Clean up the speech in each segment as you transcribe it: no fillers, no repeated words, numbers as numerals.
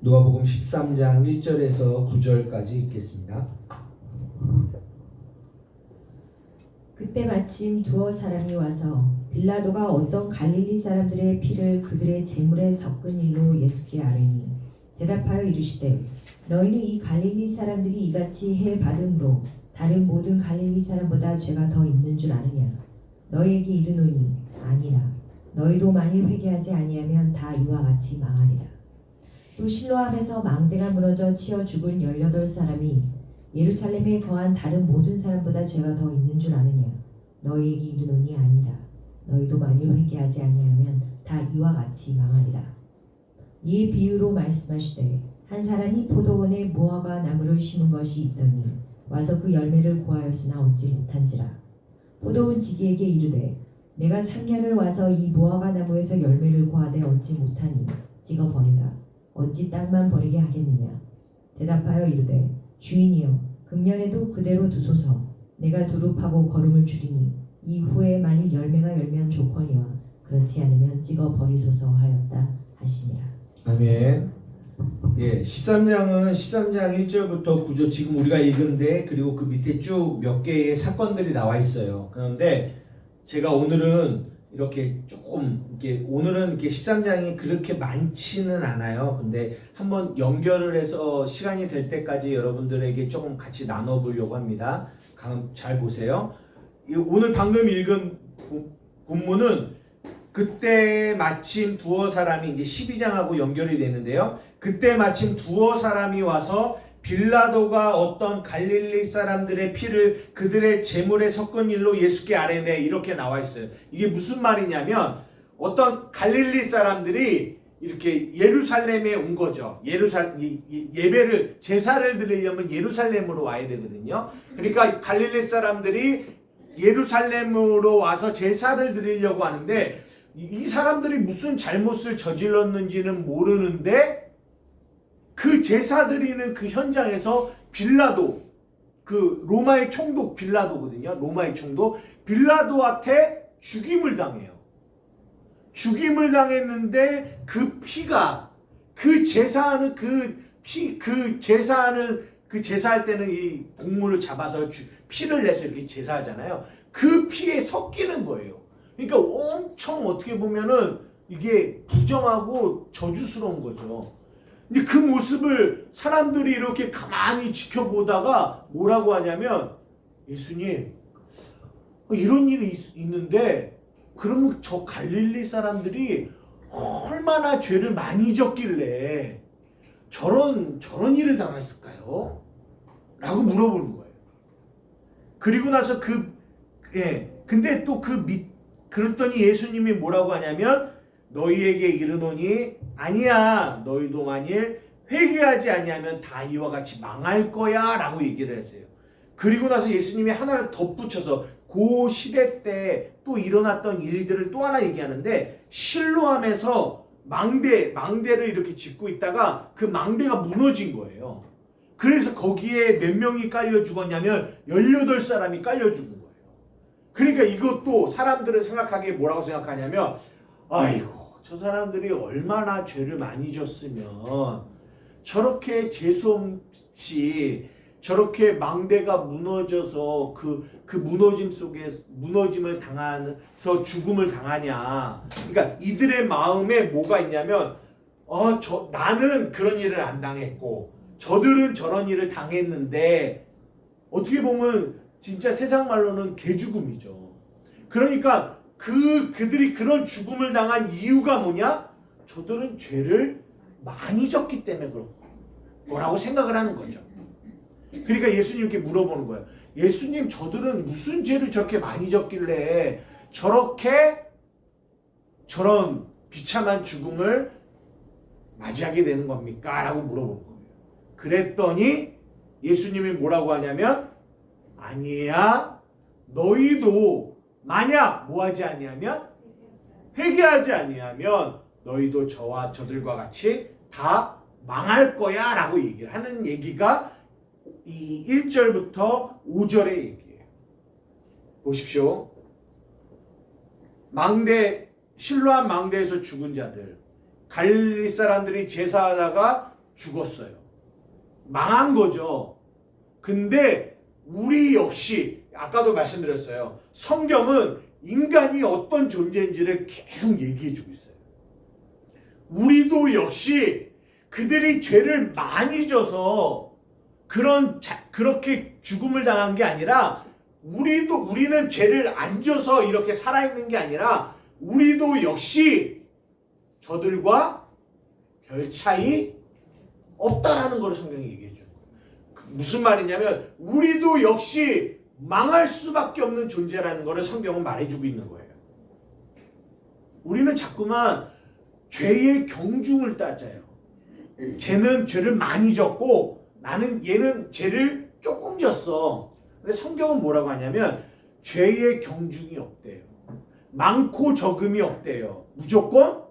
누가복음 13장 1절에서 9절까지 읽겠습니다. 그때 마침 두어 사람이 와서 빌라도가 어떤 갈릴리 사람들의 피를 그들의 제물에 섞은 일로 예수께 아뢰니 대답하여 이르시되 너희는 이 갈릴리 사람들이 이같이 해 받음으로 다른 모든 갈릴리 사람보다 죄가 더 있는 줄 아느냐. 너희에게 이르노니 아니라. 너희도 만일 회개하지 아니하면 다 이와 같이 망하리라. 또 실로암에서 망대가 무너져 치어 죽은 18사람이 예루살렘에 거한 다른 모든 사람보다 죄가 더 있는 줄 아느냐. 너희에게 이르노니 아니라. 너희도 만일 회개하지 아니하면 다 이와 같이 망하리라. 이에 비유로 말씀하시되 한 사람이 포도원에 무화과 나무를 심은 것이 있더니 와서 그 열매를 구하였으나 얻지 못한지라. 포도원 지기에게 이르되 내가 3년을 와서 이 무화과 나무에서 열매를 구하되 얻지 못하니 찍어 버리라. 어찌 땅만 버리게 하겠느냐. 대답하여 이르되 주인이여 금년에도 그대로 두소서. 내가 두루 파고 거름을 줄이니 이후에 만일 열매가 열면 좋거니와 그렇지 않으면 찍어 버리소서 하였다 하시니라. 아멘. 13장은 13장 1절부터 9절 지금 우리가 읽은데 그리고 그 밑에 쭉 몇 개의 사건들이 나와 있어요. 그런데 제가 오늘은 이렇게 조금 오늘은 이렇게 13장이 그렇게 많지는 않아요. 근데 한번 연결을 해서 시간이 될 때까지 여러분들에게 조금 같이 나눠보려고 합니다. 잘 보세요. 오늘 방금 읽은 본문은 그때 마침 두어 사람이 이제 12장하고 연결이 되는데요. 그때 마침 두어 사람이 와서 빌라도가 어떤 갈릴리 사람들의 피를 그들의 제물에 섞은 일로 예수께 아뢰네 이렇게 나와 있어요. 이게 무슨 말이냐면 어떤 갈릴리 사람들이 이렇게 예루살렘에 온 거죠. 예배를 제사를 드리려면 예루살렘으로 와야 되거든요. 그러니까 갈릴리 사람들이 예루살렘으로 와서 제사를 드리려고 하는데 이 사람들이 무슨 잘못을 저질렀는지는 모르는데 그 제사 드리는 그 현장에서 빌라도, 그 로마의 총독 빌라도거든요. 로마의 총독 빌라도한테 죽임을 당해요. 죽임을 당했는데 그 피가 그 제사하는 제사할 때는 이 곡물을 잡아서 피를 내서 이렇게 제사하잖아요. 그 피에 섞이는 거예요. 그러니까 엄청 어떻게 보면은 이게 부정하고 저주스러운 거죠. 근데 그 모습을 사람들이 이렇게 가만히 지켜보다가 뭐라고 하냐면 예수님 이런 일이 있는데 그러면 저 갈릴리 사람들이 얼마나 죄를 많이 졌길래 저런 일을 당했을까요? 라고 물어보는 거예요. 그리고 나서 근데 또 그랬더니 예수님이 뭐라고 하냐면 너희에게 이르노니 아니야 너희도 만일 회개하지 아니하면 다 이와 같이 망할 거야 라고 얘기를 했어요. 그리고 나서 예수님이 하나를 덧붙여서 그 시대 때 또 일어났던 일들을 또 하나 얘기하는데 실로암에서 망대를 이렇게 짓고 있다가 그 망대가 무너진 거예요. 그래서 거기에 몇 명이 깔려 죽었냐면 18사람이 깔려 죽은 거예요. 그러니까 이것도 사람들은 생각하기에 뭐라고 생각하냐면 아이고 저 사람들이 얼마나 죄를 많이 졌으면 저렇게 재수없이 저렇게 망대가 무너져서 그 무너짐 속에 무너짐을 당하면서 죽음을 당하냐. 그러니까 이들의 마음에 뭐가 있냐면 나는 그런 일을 안 당했고 저들은 저런 일을 당했는데 어떻게 보면 진짜 세상 말로는 개죽음이죠. 그러니까 그들이 그런 죽음을 당한 이유가 뭐냐? 저들은 죄를 많이 졌기 때문에 그런 거라고 생각을 하는 거죠. 그러니까 예수님께 물어보는 거예요. 예수님 저들은 무슨 죄를 저렇게 많이 졌길래 저런 비참한 죽음을 맞이하게 되는 겁니까? 라고 물어보는 거예요. 그랬더니 예수님이 뭐라고 하냐면 아니야 너희도 만약 뭐하지 아니하면 회개하지 아니하면 너희도 저와 저들과 같이 다 망할 거야 라고 얘기를 하는 얘기가 이 1절부터 5절의 얘기예요. 보십시오. 실로암 망대에서 죽은 자들 갈릴리 사람들이 제사하다가 죽었어요. 망한 거죠. 근데 우리 역시 아까도 말씀드렸어요. 성경은 인간이 어떤 존재인지를 계속 얘기해 주고 있어요. 우리도 역시 그들이 죄를 많이 져서 그렇게 죽음을 당한 게 아니라 우리는 죄를 안 져서 이렇게 살아있는 게 아니라 우리도 역시 저들과 별 차이 없다라는 걸 성경이 얘기해 주는 거예요. 무슨 말이냐면 우리도 역시 망할 수밖에 없는 존재라는 것을 성경은 말해주고 있는 거예요. 우리는 자꾸만 죄의 경중을 따져요. 쟤는 죄를 많이 졌고 얘는 죄를 조금 졌어. 근데 성경은 뭐라고 하냐면 죄의 경중이 없대요. 많고 적음이 없대요. 무조건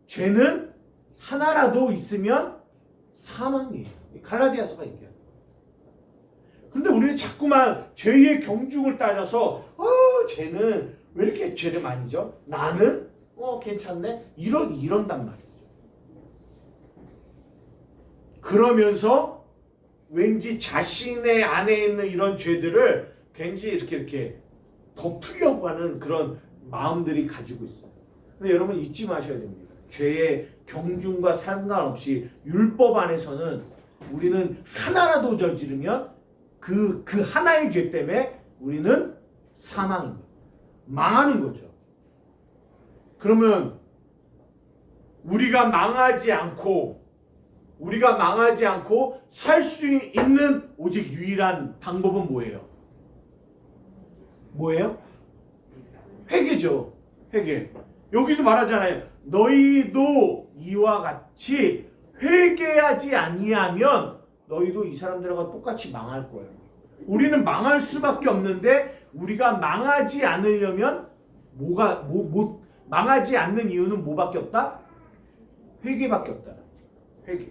죄는 하나라도 있으면 사망이에요. 갈라디아서가 얘기해요. 근데 우리는 자꾸만 죄의 경중을 따져서 쟤는 왜 이렇게 죄를 많이 져? 나는 괜찮네. 이런단 말이죠. 그러면서 왠지 자신의 안에 있는 이런 죄들을 굉장히 이렇게 덮으려고 하는 그런 마음들이 가지고 있어요. 근데 여러분 잊지 마셔야 됩니다. 죄의 경중과 상관없이 율법 안에서는 우리는 하나라도 저지르면 그 하나의 죄 때문에 우리는 사망입니다. 망하는 거죠. 그러면 우리가 망하지 않고 살 수 있는 오직 유일한 방법은 뭐예요? 뭐예요? 회개죠. 회개. 여기도 말하잖아요. 너희도 이와 같이 회개하지 아니하면 너희도 이 사람들과 똑같이 망할 거예요. 우리는 망할 수밖에 없는데 우리가 망하지 않으려면 망하지 않는 이유는 뭐밖에 없다? 회개밖에 없다. 회개.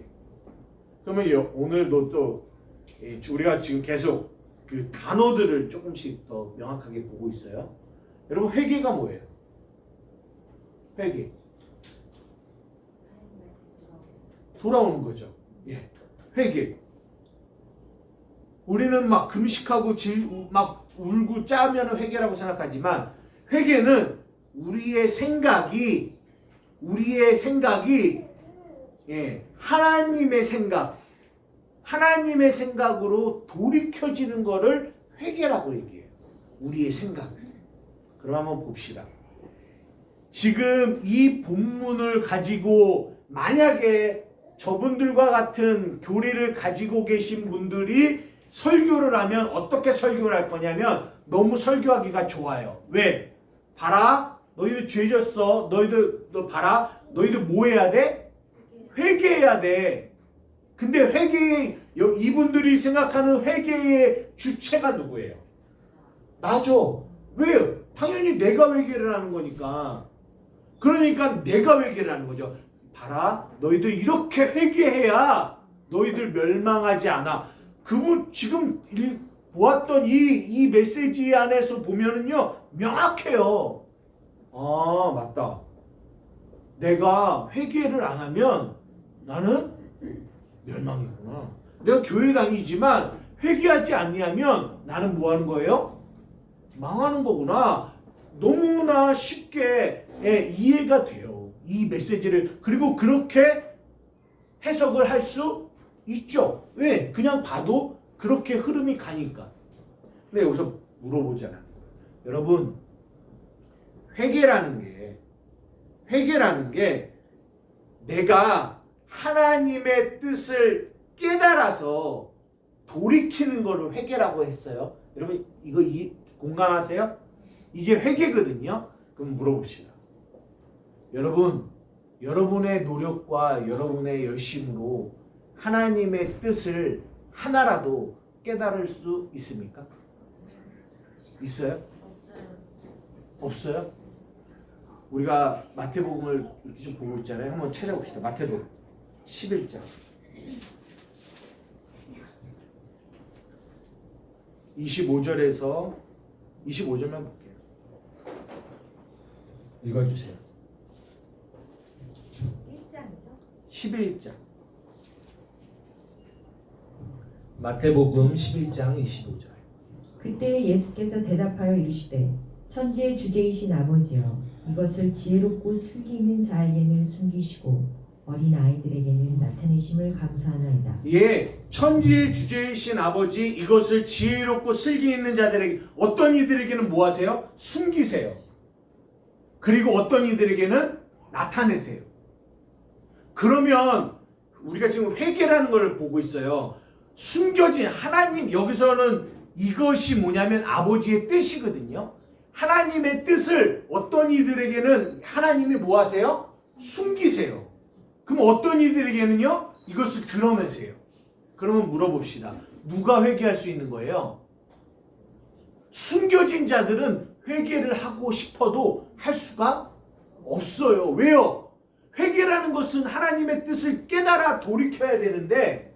그러면 오늘도 또 우리가 지금 계속 그 단어들을 조금씩 더 명확하게 보고 있어요. 여러분 회개가 뭐예요? 회개. 돌아오는 거죠. 예. 회개. 우리는 막 금식하고 막 울고 짜면 회개라고 생각하지만 회개는 우리의 생각이 하나님의 생각으로 돌이켜지는 거를 회개라고 얘기해요. 우리의 생각. 그럼 한번 봅시다. 지금 이 본문을 가지고 만약에 저분들과 같은 교리를 가지고 계신 분들이 설교를 하면 어떻게 설교를 할 거냐면 너무 설교하기가 좋아요. 왜? 봐라. 너희들 죄 졌어. 너 봐라. 너희들 뭐 해야 돼? 회개해야 돼. 근데 이분들이 생각하는 회개의 주체가 누구예요? 나죠. 왜요? 당연히 내가 회개를 하는 거니까. 그러니까 내가 회개를 하는 거죠. 봐라. 너희들 이렇게 회개해야 너희들 멸망하지 않아. 그분 지금 보았던 이 메시지 안에서 보면은요. 명확해요. 아, 맞다. 내가 회개를 안 하면 나는 멸망이구나. 내가 교회 다니지만 회개하지 않냐면 나는 뭐 하는 거예요? 망하는 거구나. 너무나 쉽게 이해가 돼요. 이 메시지를. 그리고 그렇게 해석을 할 수 있죠. 왜? 그냥 봐도 그렇게 흐름이 가니까. 근데 여기서 물어보잖아. 여러분, 회개라는 게 내가 하나님의 뜻을 깨달아서 돌이키는 거를 회개라고 했어요. 여러분 이거 공감하세요? 이게 회개거든요. 그럼 물어봅시다. 여러분, 여러분의 노력과 여러분의 열심으로 하나님의 뜻을 하나라도 깨달을 수 있습니까? 있어요? 없어요? 우리가 마태복음을 이렇게 좀 보고 있잖아요. 한번 찾아봅시다. 마태복음 11장 25절에서 25절만 볼게요. 읽어주세요. 1장이죠? 11장 마태복음 11장 25절. 그때 예수께서 대답하여 이르시되 천지의 주제이신 아버지여 이것을 지혜롭고 슬기 있는 자에게는 숨기시고 어린 아이들에게는 나타내심을 감사하나이다. 예, 천지의 주제이신 아버지 이것을 지혜롭고 슬기 있는 자들에게 어떤 이들에게는 뭐 하세요? 숨기세요. 그리고 어떤 이들에게는 나타내세요. 그러면 우리가 지금 회개라는 걸 보고 있어요. 숨겨진 하나님, 여기서는 이것이 뭐냐면 아버지의 뜻이거든요. 하나님의 뜻을 어떤 이들에게는 하나님이 뭐 하세요? 숨기세요. 그럼 어떤 이들에게는요? 이것을 드러내세요. 그러면 물어봅시다. 누가 회개할 수 있는 거예요? 숨겨진 자들은 회개를 하고 싶어도 할 수가 없어요. 왜요? 회개라는 것은 하나님의 뜻을 깨달아 돌이켜야 되는데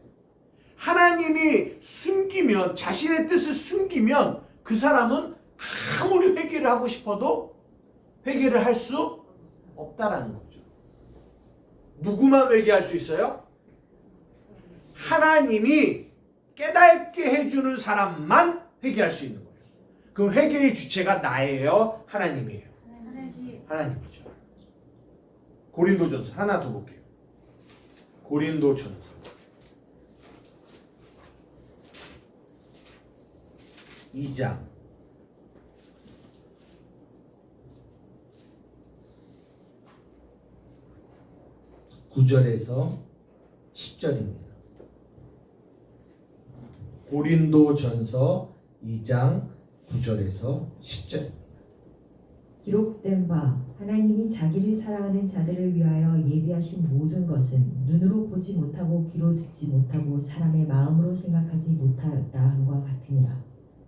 하나님이 숨기면, 자신의 뜻을 숨기면 그 사람은 아무리 회개를 하고 싶어도 회개를 할 수 없다라는 거죠. 누구만 회개할 수 있어요? 하나님이 깨닫게 해주는 사람만 회개할 수 있는 거예요. 그럼 회개의 주체가 나예요? 하나님이에요? 하나님이죠. 고린도전서 하나 더 볼게요. 고린도전서 2장 9절에서 10절입니다. 고린도전서 2장 9절에서 10절. 기록된 바 하나님이 자기를 사랑하는 자들을 위하여 예비하신 모든 것은 눈으로 보지 못하고 귀로 듣지 못하고 사람의 마음으로 생각하지 못하였다 함과 같으니라.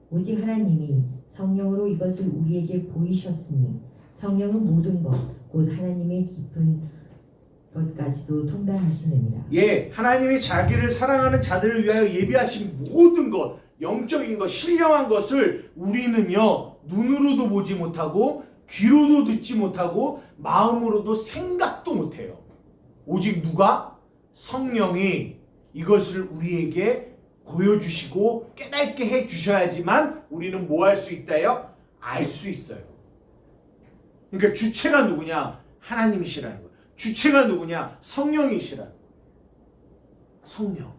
오직 하나님이 성령으로 이것을 우리에게 보이셨으니 성령은 모든 것 곧 하나님의 깊은 것까지도 통달하시느니라. 예, 하나님이 자기를 사랑하는 자들을 위하여 예비하신 모든 것, 영적인 것, 신령한 것을 우리는요 눈으로도 보지 못하고 귀로도 듣지 못하고 마음으로도 생각도 못해요. 오직 누가? 성령이 이것을 우리에게 보여주시고 깨닫게 해주셔야지만 우리는 뭐 할 수 있다요? 알 수 있어요. 그러니까 주체가 누구냐? 하나님이시라는 거예요. 주체가 누구냐? 성령이시라는 거예요. 성령.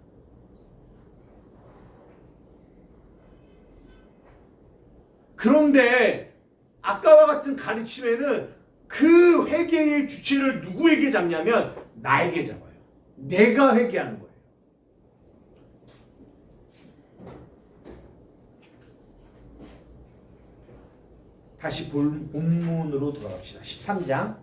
그런데 아까와 같은 가르침에는 그 회개의 주체를 누구에게 잡냐면 나에게 잡아요. 내가 회개하는 거예요. 다시 본문으로 돌아갑시다. 13장.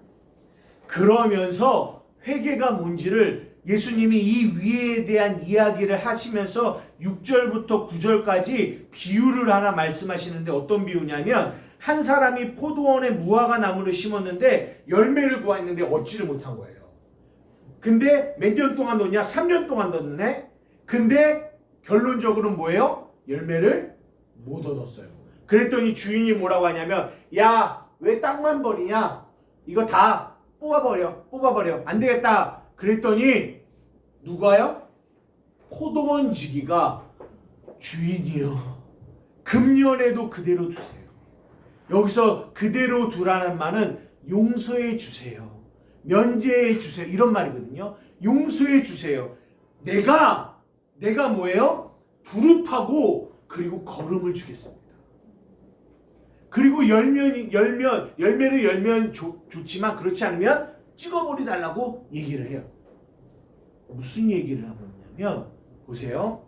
그러면서 회개가 뭔지를 예수님이 이 위에 대한 이야기를 하시면서 6절부터 9절까지 비유를 하나 말씀하시는데 어떤 비유냐면 한 사람이 포도원에 무화과 나무를 심었는데 열매를 구하였는데 얻지를 못한 거예요. 근데 몇 년 동안 넣냐? 3년 동안 넣네. 근데 결론적으로는 뭐예요? 열매를 못 얻었어요. 그랬더니 주인이 뭐라고 하냐면 야, 왜 땅만 버리냐? 이거 다 뽑아버려. 안 되겠다. 그랬더니 누가요? 포도원 지기가 주인이요. 금년에도 그대로 두세요. 여기서 그대로 두라는 말은 용서해 주세요. 면제해 주세요. 이런 말이거든요. 용서해 주세요. 내가 뭐예요? 두릅하고 그리고 거름을 주겠습니다. 그리고 열매를 열면 좋지만 그렇지 않으면 찍어버리 달라고 얘기를 해요. 무슨 얘기를 하고 있냐면 보세요.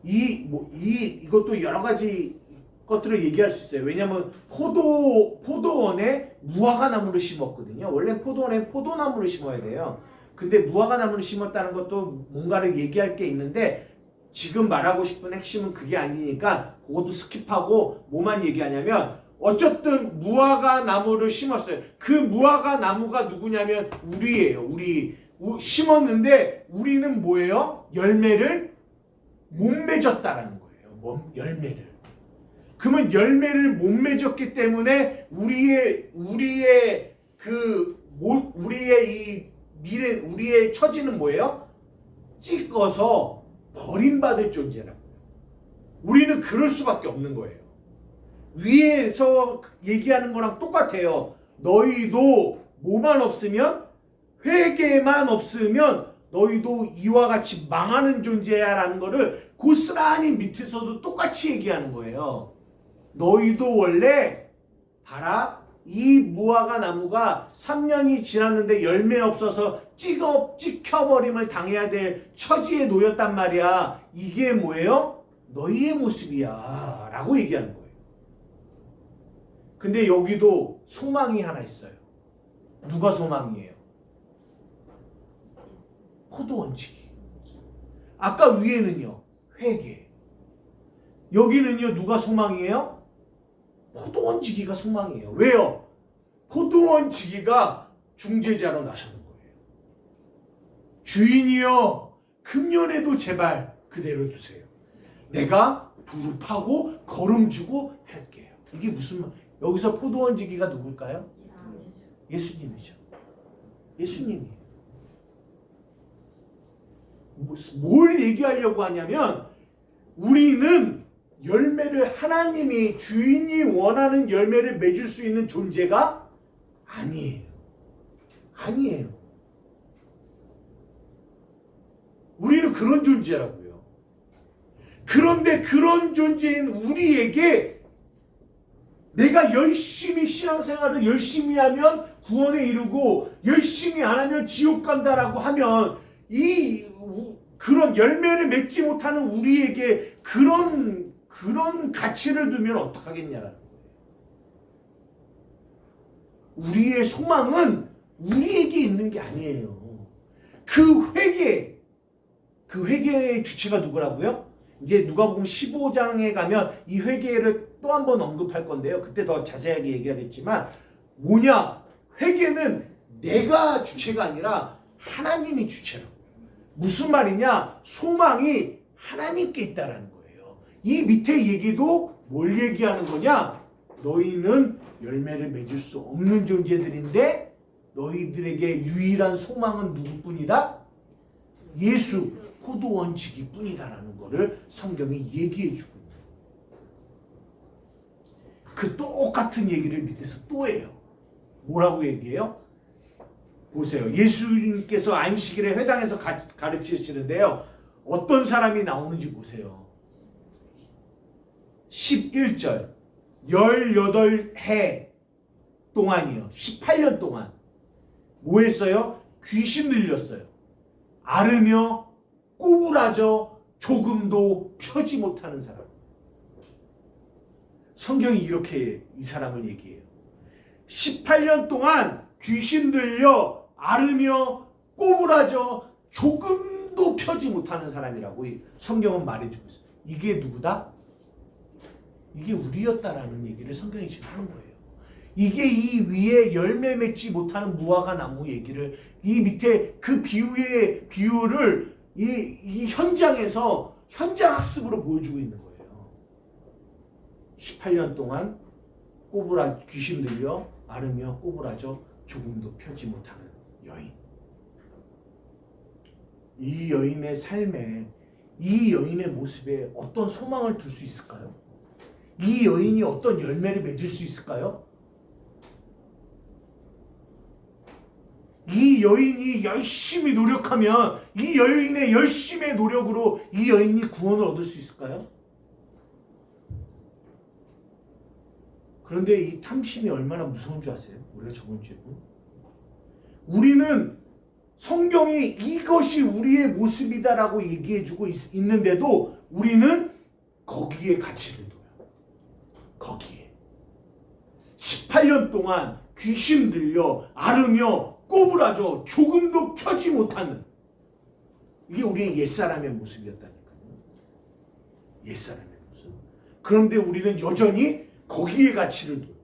이것도 여러 가지 것들을 얘기할 수 있어요. 왜냐하면 포도원에 무화과 나무를 심었거든요. 원래 포도원에 포도나무를 심어야 돼요. 근데 무화과 나무를 심었다는 것도 뭔가를 얘기할 게 있는데 지금 말하고 싶은 핵심은 그게 아니니까 그것도 스킵하고 뭐만 얘기하냐면 어쨌든 무화과 나무를 심었어요. 그 무화과 나무가 누구냐면 우리예요. 우리 심었는데 우리는 뭐예요? 열매를 못 맺었다라는 거예요. 열매를. 그러면 열매를 못 맺었기 때문에 우리의 이 미래, 우리의 처지는 뭐예요? 찍어서 버림받을 존재라고. 우리는 그럴 수밖에 없는 거예요. 위에서 얘기하는 거랑 똑같아요. 너희도 뭐만 없으면, 회개만 없으면 너희도 이와 같이 망하는 존재야 라는 거를 고스란히 밑에서도 똑같이 얘기하는 거예요. 너희도 원래 봐라, 이 무화과 나무가 3년이 지났는데 열매 없어서 찍혀버림을 당해야 될 처지에 놓였단 말이야. 이게 뭐예요? 너희의 모습이야 라고 얘기하는 거예요. 근데 여기도 소망이 하나 있어요. 누가 소망이에요? 포도원지기. 아까 위에는요, 회개. 여기는요, 누가 소망이에요? 포도원지기가 소망이에요. 왜요? 포도원지기가 중재자로 나서는 거예요. 주인이여, 금년에도 제발 그대로 두세요. 내가 불을 파고 거름 주고 할게요. 이게 무슨 말? 여기서 포도원지기가 누굴까요? 예수님이죠. 예수님이에요. 뭘 얘기하려고 하냐면, 우리는 열매를, 하나님이, 주인이 원하는 열매를 맺을 수 있는 존재가 아니에요. 아니에요. 우리는 그런 존재라고요. 그런데 그런 존재인 우리에게 내가 열심히 신앙생활을 열심히 하면 구원에 이르고 열심히 안 하면 지옥 간다라고 하면, 그런 열매를 맺지 못하는 우리에게 그런 가치를 두면 어떡하겠냐라는 거예요. 우리의 소망은 우리에게 있는 게 아니에요. 그 회개의 주체가 누구라고요? 이제 누가복음 15장에 가면 이 회개를 또 한 번 언급할 건데요. 그때 더 자세하게 얘기하겠지만, 뭐냐? 회개는 내가 주체가 아니라 하나님이 주체라고. 무슨 말이냐? 소망이 하나님께 있다라는 거예요. 이 밑에 얘기도 뭘 얘기하는 거냐? 너희는 열매를 맺을 수 없는 존재들인데 너희들에게 유일한 소망은 누구뿐이다? 예수, 포도원지기 뿐이다라는 거를 성경이 얘기해 주고 있는 거예요. 그 똑같은 얘기를 밑에서 또 해요. 뭐라고 얘기해요? 보세요. 예수님께서 안식일에 회당에서 가르치시는데요. 어떤 사람이 나오는지 보세요. 11절 18해 동안이요. 18년 동안 뭐 했어요? 귀신 들렸어요. 앓으며 꼬부라져 조금도 펴지 못하는 사람. 성경이 이렇게 이 사람을 얘기해요. 18년 동안 귀신 들려 앓으며 꼬부라져 조금도 펴지 못하는 사람이라고 성경은 말해주고 있어요. 이게 누구다? 이게 우리였다라는 얘기를 성경이 지금 하는 거예요. 이게 이 위에 열매 맺지 못하는 무화과 나무 얘기를, 이 밑에 그 비유를 이 현장에서 현장 학습으로 보여주고 있는 거예요. 18년 동안 귀신 들려 앓으며 꼬부라져 조금도 펴지 못하는 여인. 이 여인의 삶에, 이 여인의 모습에 어떤 소망을 둘 수 있을까요? 이 여인이 어떤 열매를 맺을 수 있을까요? 이 여인이 열심히 노력하면, 이 여인의 열심의 노력으로 이 여인이 구원을 얻을 수 있을까요? 그런데 이 탐심이 얼마나 무서운 줄 아세요? 우리가 저번 주에 본. 우리는 성경이 이것이 우리의 모습이다라고 얘기해주고 있는데도 우리는 거기에 가치를 둬요. 거기에. 18년 동안 귀신 들려 앓으며 꼬부라져 조금도 펴지 못하는, 이게 우리의 옛사람의 모습이었다니까요. 옛사람의 모습. 그런데 우리는 여전히 거기에 가치를 둬요.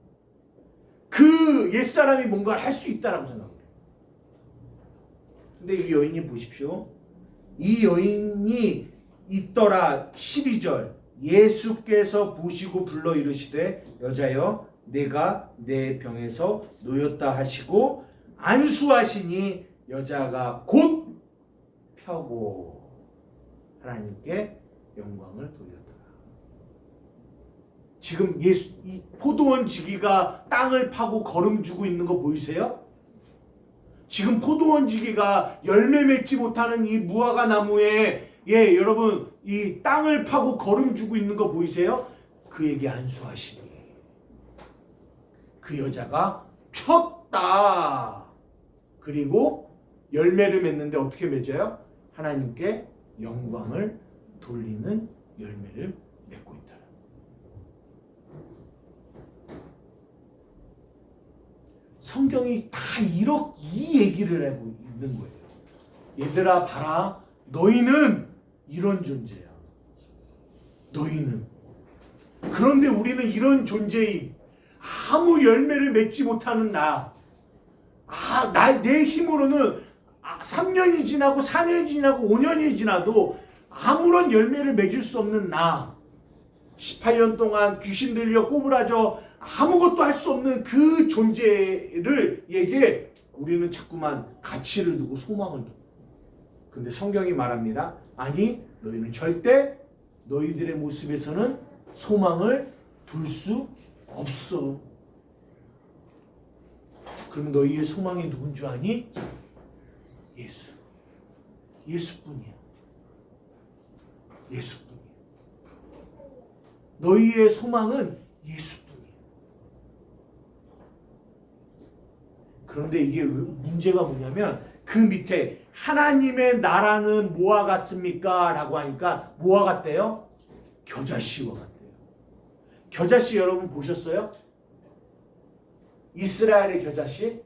그 옛사람이 뭔가를 할 수 있다라고 생각해요. 근데 이 여인이 보십시오. 이 여인이 있더라. 12절 예수께서 보시고 불러 이르시되 여자여 내가 내 병에서 놓였다 하시고 안수하시니 여자가 곧 펴고. 하나님께 영광을 돌렸더라. 지금 이 포도원 지기가 땅을 파고 거름 주고 있는 거 보이세요? 지금 포도원 지기가 열매 맺지 못하는 이 무화과 나무에 여러분 이 땅을 파고 거름 주고 있는 거 보이세요? 그에게 안수하시니 그 여자가 폈다. 그리고 열매를 맺는데 어떻게 맺어요? 하나님께 영광을 돌리는 열매를 맺고 있다. 성경이 다 이 얘기를 하고 있는 거예요. 얘들아 봐라. 너희는 이런 존재야. 너희는. 그런데 우리는 이런 존재인 아무 열매를 맺지 못하는 내 힘으로는 3년이 지나고 4년이 지나고 5년이 지나도 아무런 열매를 맺을 수 없는 18년 동안 귀신 들려 꼬부라져 아무것도 할 수 없는 그 존재에게 우리는 자꾸만 가치를 두고 소망을 두고. 근데 성경이 말합니다. 아니, 너희는 절대 너희들의 모습에서는 소망을 둘 수 없어. 그럼 너희의 소망이 누군 줄 아니? 예수. 예수뿐이야. 예수뿐이야. 너희의 소망은 예수뿐이야. 그런데 이게 문제가 뭐냐면 그 밑에 하나님의 나라는 뭐와 같습니까? 라고 하니까 뭐와 같대요? 겨자씨와 같대요. 겨자씨 여러분 보셨어요? 이스라엘의 겨자씨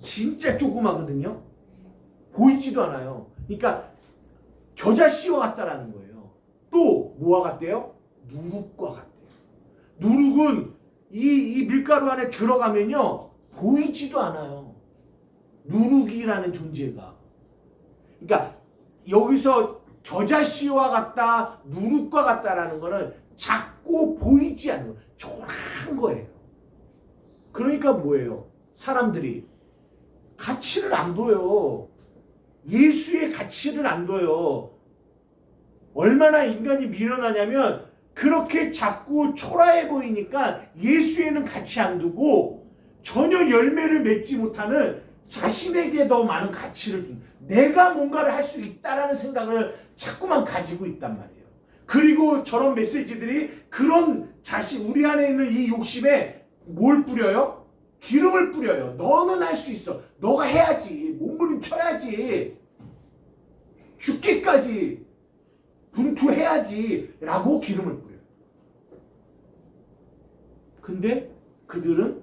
진짜 조그마거든요. 보이지도 않아요. 그러니까 겨자씨와 같다라는 거예요. 또 뭐와 같대요? 누룩과 같대요. 누룩은 이 밀가루 안에 들어가면요 보이지도 않아요. 누룩이라는 존재가. 그러니까 여기서 겨자씨와 같다, 누룩과 같다라는 거는 작고 보이지 않는 초라한 거예요. 그러니까 뭐예요? 사람들이 가치를 안 둬요. 예수의 가치를 안 둬요. 얼마나 인간이 미련하냐면 그렇게 작고 초라해 보이니까 예수에는 가치 안 두고 전혀 열매를 맺지 못하는 자신에게 더 많은 가치를 둔, 내가 뭔가를 할 수 있다라는 생각을 자꾸만 가지고 있단 말이에요. 그리고 저런 메시지들이 그런 우리 안에 있는 이 욕심에 뭘 뿌려요? 기름을 뿌려요. 너는 할 수 있어. 너가 해야지. 몸부림쳐야지. 죽기까지 분투해야지. 라고 기름을 뿌려요. 근데 그들은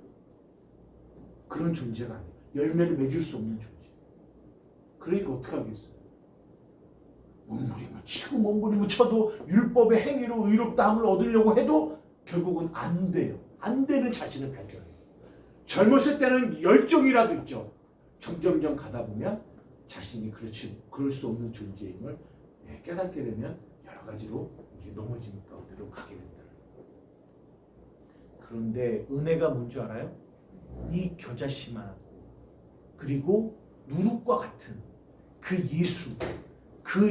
그런 존재가 아니에요. 열매를 맺을 수 없는 존재. 그러니까 어떻게 하겠어요? 몸부림을 치고 몸부림을 쳐도 율법의 행위로 의롭다함을 얻으려고 해도 결국은 안 돼요. 안 되는 자신을 발견해요. 젊었을 때는 열정이라도 있죠. 점점점 가다 보면 자신이 그럴 수 없는 존재임을 깨닫게 되면 여러 가지로 넘어지는 가운데로 가게 된다. 그런데 은혜가 뭔지 알아요? 이 겨자씨만 그리고 누룩과 같은 그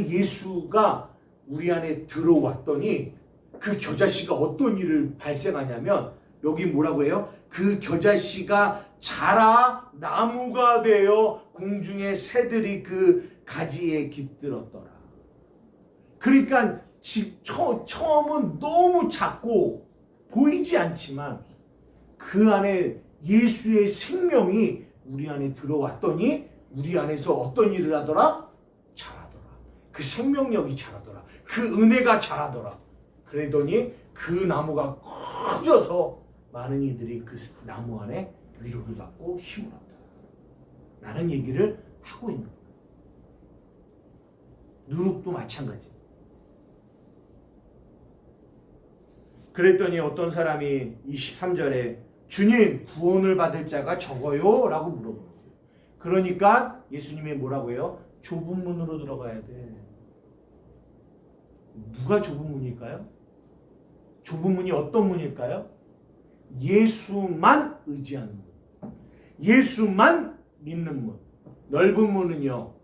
예수가 우리 안에 들어왔더니 그 겨자씨가 어떤 일을 발생하냐면 여기 뭐라고 해요? 그 겨자씨가 자라 나무가 되어 공중의 새들이 그 가지에 깃들었더라. 그러니까 처음은 너무 작고 보이지 않지만 그 안에 예수의 생명이 우리 안에 들어왔더니 우리 안에서 어떤 일을 하더라? 자라더라. 그 생명력이 자라더라. 그 은혜가 자라더라. 그러더니 그 나무가 커져서 많은 이들이 그 나무 안에 위로를 받고 힘을 얻더라. 라는 얘기를 하고 있는 거예요. 누룩도 마찬가지. 그랬더니 어떤 사람이 23절에 주님 구원을 받을 자가 적어요? 라고 물어보는 거예요. 그러니까 예수님이 뭐라고 해요? 좁은 문으로 들어가야 돼. 누가 좁은 문일까요? 좁은 문이 어떤 문일까요? 예수만 의지하는 문. 예수만 믿는 문. 넓은 문은요.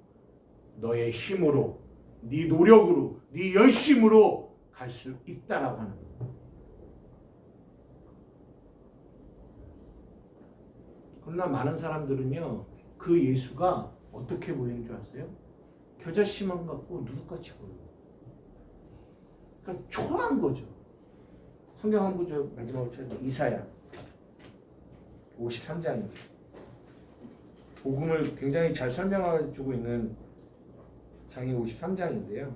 너의 힘으로, 네 노력으로, 네 열심으로 갈 수 있다라고 하는 거예요. 그러나 많은 사람들은요, 그 예수가 어떻게 보이는 줄 아세요? 겨자씨만 같고 누룩같이 보여요. 그러니까 초라한 거죠. 성경 한 구절 마지막으로 찾아서 이사야 53장입니다. 복음을 굉장히 잘 설명해주고 있는 장이 53장인데요.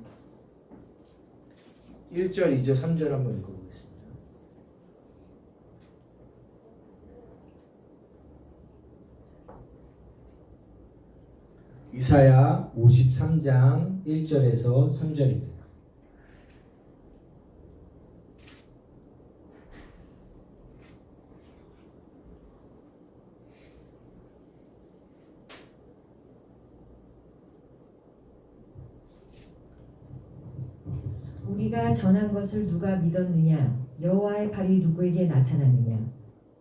1절, 2절, 3절 한번 읽어보겠습니다. 이사야 53장 1절에서 3절입니다. 우리가 전한 것을 누가 믿었느냐? 여호와의 발이 누구에게 나타났느냐?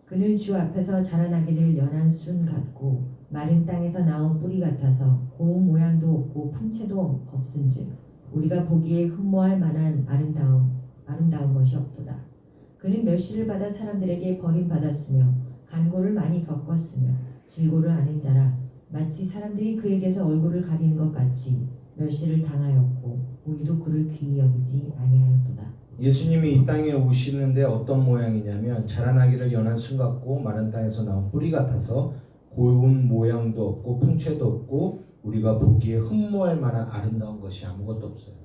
그는 주 앞에서 자라나기를 연한 순 같고 마른 땅에서 나온 뿌리 같아서 고운 모양도 없고 풍채도 없은즉 우리가 보기에 흠모할 만한 아름다운 것이 없도다. 그는 멸시를 받아 사람들에게 버림받았으며 간고를 많이 겪었으며 질고를 아는 자라 마치 사람들이 그에게서 얼굴을 가리는 것 같이 멸시를 당하였고 우리도 그를 귀히 여기지 아니하였도다. 예수님이 이 땅에 오시는데 어떤 모양이냐면 자라나기를 연한 순 같고 마른 땅에서 나온 뿌리 같아서 고운 모양도 없고 풍채도 없고 우리가 보기에 흠모할 만한 아름다운 것이 아무것도 없어요.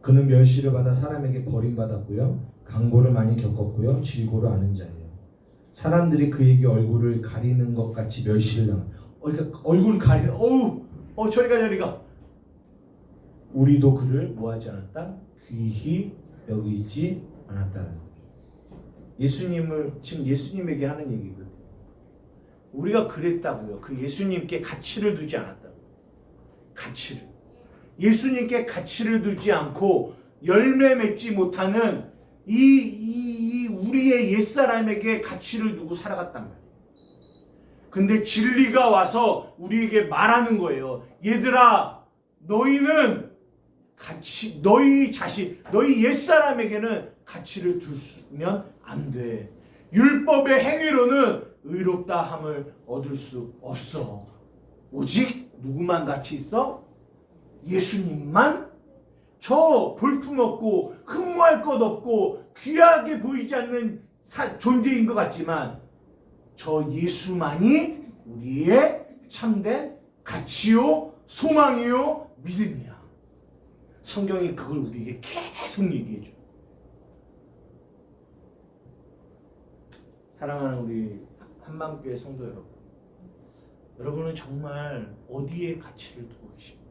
그는 멸시를 받아 사람에게 버림받았고요, 강고를 많이 겪었고요, 질고를 아는 자예요. 사람들이 그에게 얼굴을 가리는 것 같이 멸시를 당한. 그러니까 얼굴 가리는 저리가 우리도 그를 뭐하지 않았다? 귀히 여기지 않았다는 거예요. 예수님을 지금 예수님에게 하는 얘기거든요. 우리가 그랬다고요. 그 예수님께 가치를 두지 않았다고. 가치를. 예수님께 가치를 두지 않고 열매 맺지 못하는 이 우리의 옛사람에게 가치를 두고 살아갔단 말이에요. 근데 진리가 와서 우리에게 말하는 거예요. 얘들아, 너희는 너희 옛사람에게는 가치를 두면 안 돼. 율법의 행위로는 의롭다함을 얻을 수 없어. 오직 누구만 같이 있어? 예수님만? 저 볼품없고 흠모할 것 없고 귀하게 보이지 않는 존재인 것 같지만 저 예수만이 우리의 참된 가치요, 소망이요, 믿음이야. 성경이 그걸 우리에게 계속 얘기해 줘. 사랑하는 우리 한마음교회 성도 여러분, 여러분은 정말 어디에 가치를 두고 계십니까?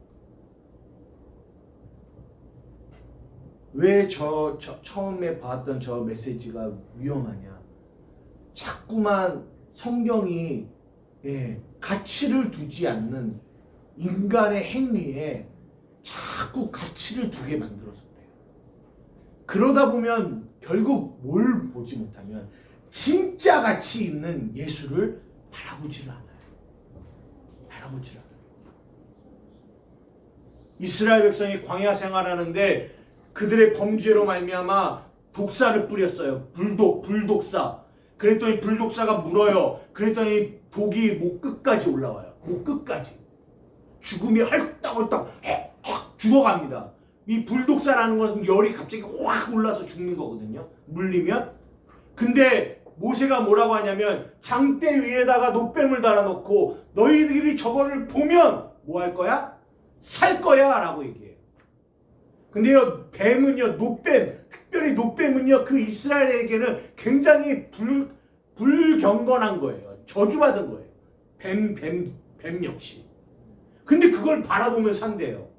왜 처음에 봤던 저 메시지가 위험하냐? 자꾸만 성경이 가치를 두지 않는 인간의 행위에 자꾸 가치를 두게 만들어서 그래요. 그러다 보면 결국 뭘 보지 못하면 진짜 가치 있는 예수를 바라보지를 않아요. 이스라엘 백성이 광야 생활하는데 그들의 범죄로 말미암아 독사를 뿌렸어요. 불독사. 그랬더니 불독사가 물어요. 그랬더니 독이 목 끝까지 올라와요. 목 끝까지. 죽음이 헐떡헐떡 확 죽어갑니다. 이 불독사라는 것은 열이 갑자기 확 올라서 죽는 거거든요. 물리면. 근데 모세가 뭐라고 하냐면 장대 위에다가 놋뱀을 달아놓고 너희들이 저거를 보면 뭐 할 거야? 살 거야 라고 얘기해요. 근데요, 뱀은요, 특별히 놋뱀은요, 그 이스라엘에게는 굉장히 불경건한 거예요. 저주받은 거예요. 뱀 역시. 근데 그걸 바라보며 산대요.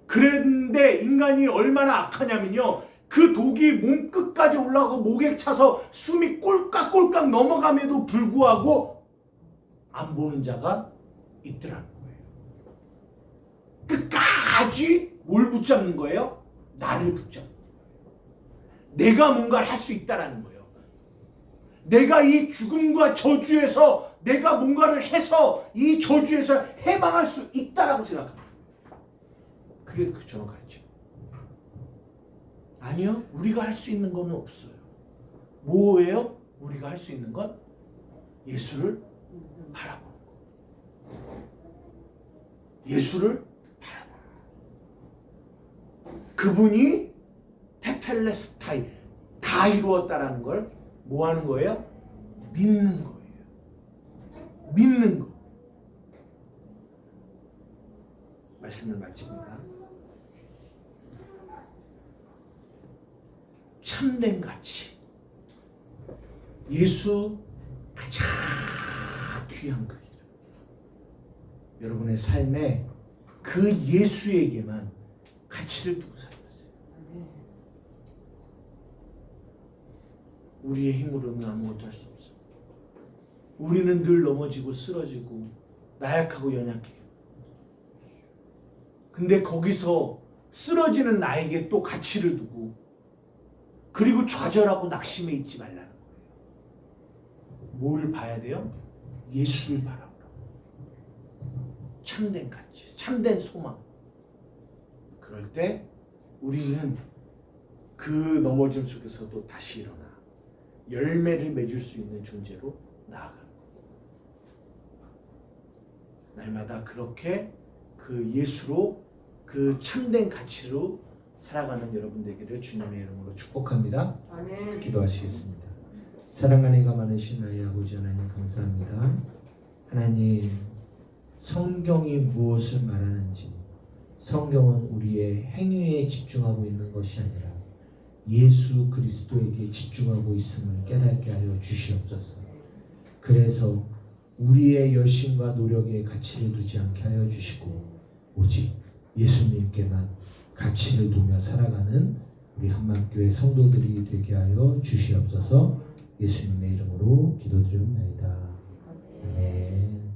그런데 인간이 얼마나 악하냐면요, 그 독이 몸끝까지 올라가고 목에 차서 숨이 꼴깍꼴깍 넘어감에도 불구하고 안 보는 자가 있더라는 거예요. 끝까지 뭘 붙잡는 거예요? 나를 붙잡는 거예요. 내가 뭔가를 할 수 있다라는 거예요. 내가 이 죽음과 저주에서 내가 뭔가를 해서 이 저주에서 해방할 수 있다라고 생각합니다. 그게 저는 가르쳐요. 아니요, 우리가 할 수 있는 건 없어요. 뭐예요? 우리가 할 수 있는 건 예수를 바라보는 거. 예수를 바라보는 거. 그분이 테텔레스타이 다 이루었다라는 걸 뭐 하는 거예요? 믿는 거예요. 믿는 거. 말씀을 마칩니다. 참된 가치. 예수 가장 귀한 그 이름. 여러분의 삶에 그 예수에게만 가치를 두고 살아가세요. 우리의 힘으로는 아무것도 할 수 없어요. 우리는 늘 넘어지고 쓰러지고 나약하고 연약해요. 근데 거기서 쓰러지는 나에게 또 가치를 두고 그리고 좌절하고 낙심해 있지 말라는 거예요. 뭘 봐야 돼요? 예수를 바라보라고. 참된 가치, 참된 소망. 그럴 때 우리는 그 넘어짐 속에서도 다시 일어나 열매를 맺을 수 있는 존재로 나아가는 거예요. 날마다 그렇게 그 예수로 그 참된 가치로 살아가는 여러분 되기를 주님의 이름으로 축복합니다. 아멘. 기도하시겠습니다. 사랑하는 이가 많으신 나의 아버지 하나님 감사합니다. 하나님, 성경이 무엇을 말하는지, 성경은 우리의 행위에 집중하고 있는 것이 아니라 예수 그리스도에게 집중하고 있음을 깨닫게 하여 주시옵소서. 그래서 우리의 열심과 노력에 가치를 두지 않게 하여 주시고 오직 예수님께만 가치를 두며 살아가는 우리 한맘교회 성도들이 되게 하여 주시옵소서. 예수님의 이름으로 기도드립니다. 아멘.